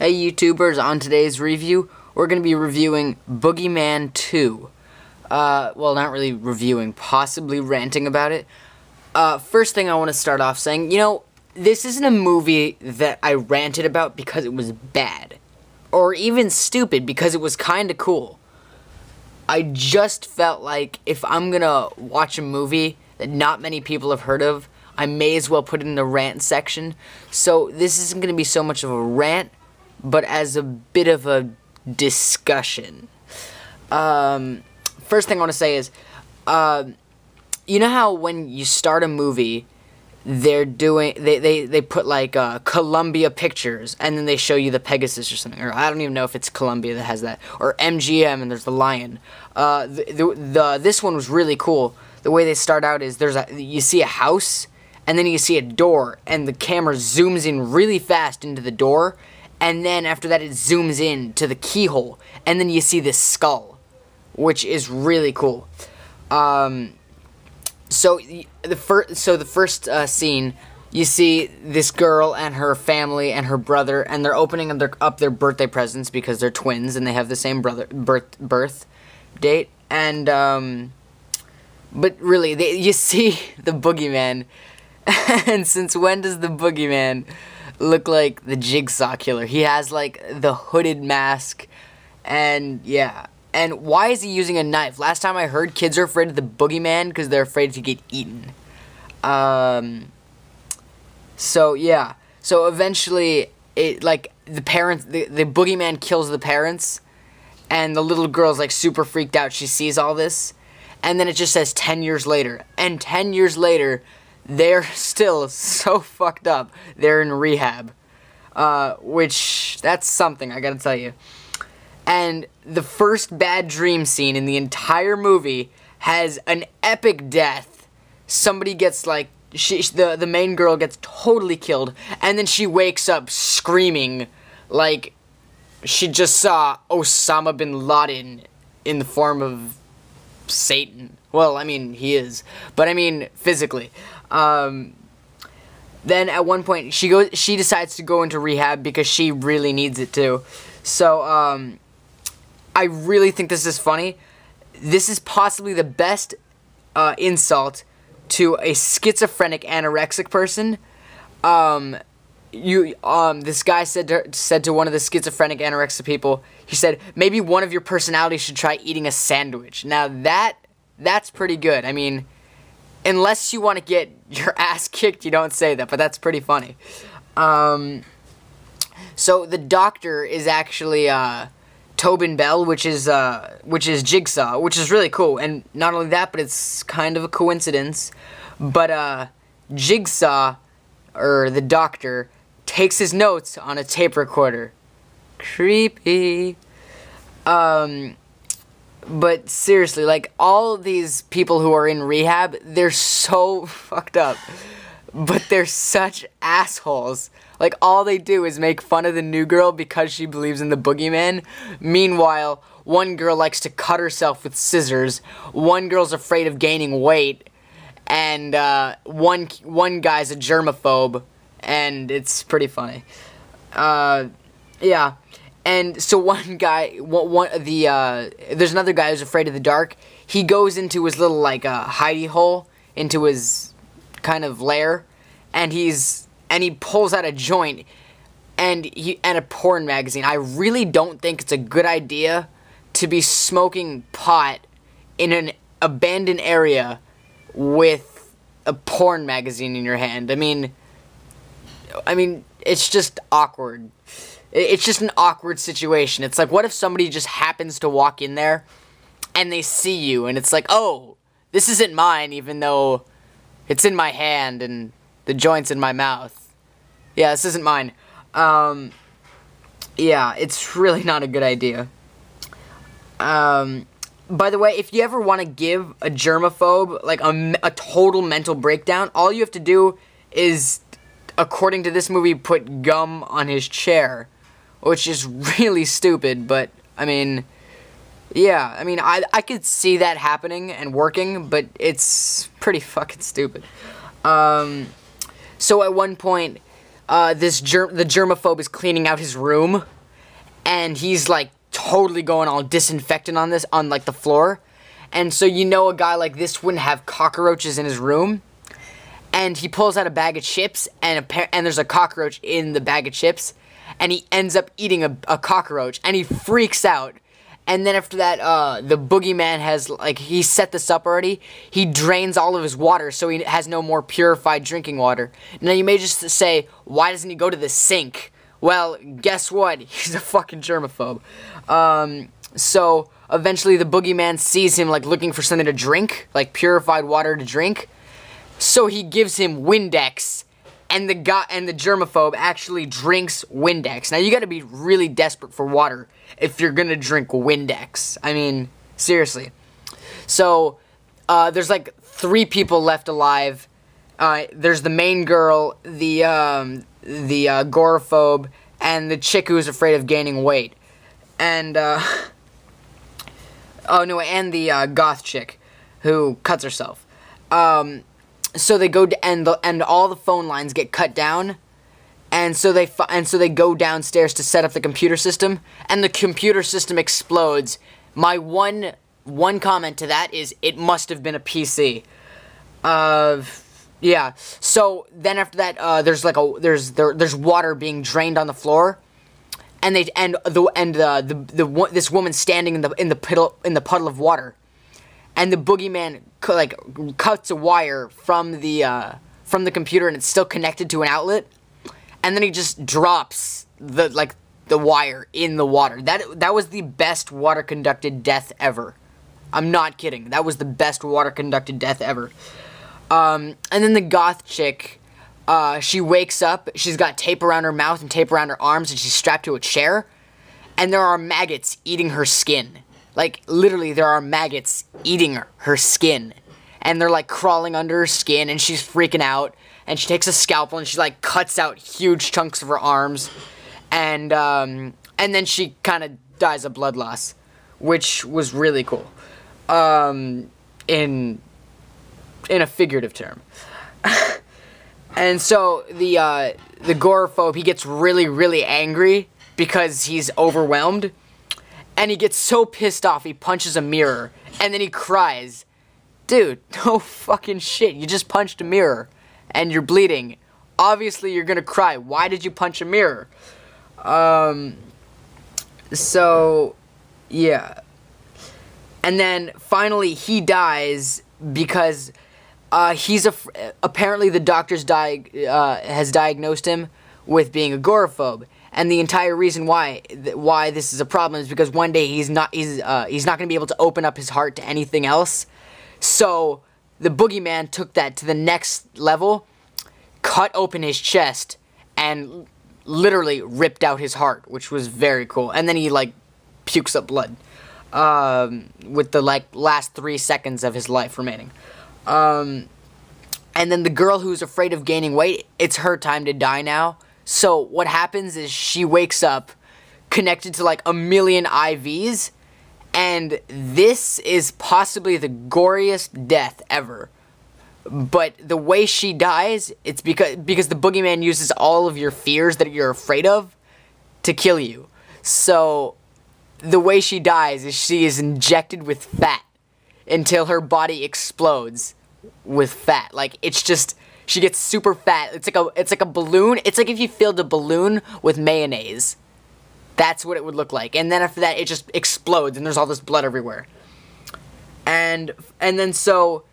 Hey YouTubers, on today's review, we're going to be reviewing Boogeyman 2. Well, not really reviewing, possibly ranting about it. First thing I want to start off saying, this isn't a movie that I ranted about because it was bad. Or even stupid because it was kinda cool. I just felt like if I'm gonna watch a movie that not many people have heard of, I may as well put it in the rant section. So this isn't gonna be so much of a rant, but as a bit of a discussion. First thing I want to say is, you know how when you start a movie, they're doing, they put like Columbia Pictures, and then they show you the Pegasus or something, or I don't even know if it's Columbia that has that, or MGM, and there's the lion. This one was really cool. The way they start out is you see a house, and then you see a door, and the camera zooms in really fast into the door. And then after that, it zooms in to the keyhole, and then you see this skull, which is really cool. So the first scene, you see this girl and her family and her brother, and they're opening up their birthday presents because they're twins and they have the same birth date. And but really, you see the Boogeyman, and since when does the Boogeyman look like the Jigsaw Killer? He has like the hooded mask, and yeah. And why is he using a knife? Last time I heard, kids are afraid of the Boogeyman because they're afraid to get eaten. So yeah. So eventually, the Boogeyman kills the parents, and the little girl's like super freaked out. She sees all this, and then it just says 10 years later, and 10 years later, they're still so fucked up. They're in rehab. Which, that's something, I gotta tell you. And the first bad dream scene in the entire movie has an epic death. Somebody gets, like, the main girl gets totally killed, and then she wakes up screaming like she just saw Osama bin Laden in the form of Satan. Well, I mean, he is, but I mean, physically. Then at one point, she decides to go into rehab because she really needs it too. So, I really think this is funny. This is possibly the best, insult to a schizophrenic anorexic person. This guy said to one of the schizophrenic anorexic people, he said, maybe one of your personalities should try eating a sandwich. Now that's pretty good. I mean, unless you want to get your ass kicked, you don't say that, but that's pretty funny. So the doctor is actually, Tobin Bell, which is Jigsaw, which is really cool. And not only that, but it's kind of a coincidence. But, Jigsaw, or the doctor, takes his notes on a tape recorder. Creepy. But seriously, like, all these people who are in rehab, they're so fucked up. But they're such assholes. Like, all they do is make fun of the new girl because she believes in the Boogeyman. Meanwhile, one girl likes to cut herself with scissors. One girl's afraid of gaining weight. And, one guy's a germaphobe. And it's pretty funny. Yeah. And so one guy, there's another guy who's afraid of the dark. He goes into his little, like, hidey hole, into his kind of lair, and he pulls out a joint and a porn magazine. I really don't think it's a good idea to be smoking pot in an abandoned area with a porn magazine in your hand. I mean, it's just awkward. It's just an awkward situation. It's like, what if somebody just happens to walk in there and they see you and it's like, oh, this isn't mine, even though it's in my hand and the joint's in my mouth. Yeah, this isn't mine. Yeah, it's really not a good idea. By the way, if you ever want to give a germaphobe, like, a total mental breakdown, all you have to do is, according to this movie, put gum on his chair. Which is really stupid, but, I mean, yeah, I mean, I could see that happening and working, but it's pretty fucking stupid. So at one point, the germaphobe is cleaning out his room, and he's like totally going all disinfectant on this, on like the floor. And so you know a guy like this wouldn't have cockroaches in his room. And he pulls out a bag of chips, and there's a cockroach in the bag of chips, and he ends up eating a cockroach, and he freaks out. And then after that, the boogeyman has, like, he set this up already. He drains all of his water, so he has no more purified drinking water. Now, you may just say, why doesn't he go to the sink? Well, guess what? He's a fucking germaphobe. So, eventually the boogeyman sees him, like, looking for something to drink, like purified water to drink. So he gives him Windex, and the germaphobe actually drinks Windex. Now, you gotta be really desperate for water if you're gonna drink Windex. I mean, seriously. So, there's like 3 people left alive. There's the main girl, the agoraphobe, and the chick who's afraid of gaining weight. And, oh no, and the goth chick who cuts herself. So they go and all the phone lines get cut down, and so they go downstairs to set up the computer system, and the computer system explodes. My one comment to that is it must have been a PC. Yeah. So then after that, there's like there's water being drained on the floor, and this woman standing in the puddle of water. And the boogeyman cuts a wire from the computer, and it's still connected to an outlet. And then he just drops the wire in the water. That was the best water conducted death ever. I'm not kidding. That was the best water conducted death ever. And then the goth chick, she wakes up. She's got tape around her mouth and tape around her arms, and she's strapped to a chair. And there are maggots eating her skin. Like, literally, there are maggots eating her skin. And they're, like, crawling under her skin, and she's freaking out. And she takes a scalpel, and she, like, cuts out huge chunks of her arms. And then she kind of dies of blood loss, which was really cool. In a figurative term. And so, the agoraphobe, he gets really, really angry because he's overwhelmed. And he gets so pissed off, he punches a mirror. And then he cries. Dude, no fucking shit. You just punched a mirror. And you're bleeding. Obviously, you're gonna cry. Why did you punch a mirror? So, yeah. And then, finally, he dies because apparently the doctors has diagnosed him with being agoraphobe. And the entire reason why this is a problem is because one day he's not going to be able to open up his heart to anything else. So the boogeyman took that to the next level, cut open his chest, and literally ripped out his heart, which was very cool. And then he like pukes up blood with the last 3 seconds of his life remaining. And then the girl who's afraid of gaining weight, it's her time to die now. So what happens is she wakes up connected to like 1 million IVs, and this is possibly the goriest death ever. But the way she dies, it's because the boogeyman uses all of your fears that you're afraid of to kill you. So the way she dies is she is injected with fat until her body explodes with fat. Like, it's just, she gets super fat. It's like a balloon. It's like if you filled a balloon with mayonnaise. That's what it would look like. And then after that, it just explodes, and there's all this blood everywhere. And then so,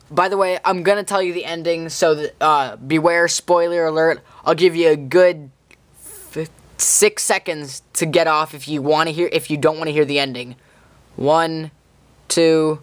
by the way, I'm gonna tell you the ending. So that, beware, spoiler alert. I'll give you a good 6 seconds to get off if you want to hear. If you don't want to hear the ending. 1, 2,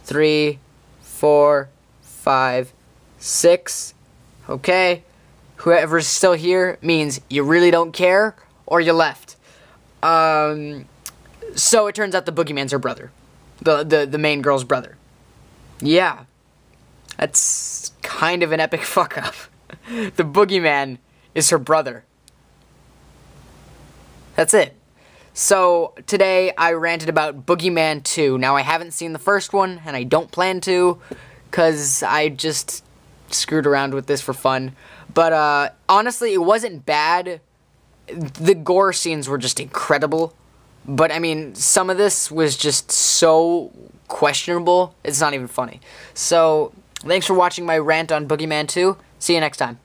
3, 4, 5, 6. Okay. Whoever's still here means you really don't care, or you left. So it turns out the boogeyman's her brother. The main girl's brother. Yeah. That's kind of an epic fuck up. The boogeyman is her brother. That's it. So, today I ranted about Boogeyman 2. Now, I haven't seen the first one, and I don't plan to, because I just screwed around with this for fun. But honestly, it wasn't bad. The gore scenes were just incredible. But I mean, some of this was just so questionable, it's not even funny. So, thanks for watching my rant on Boogeyman 2. See you next time.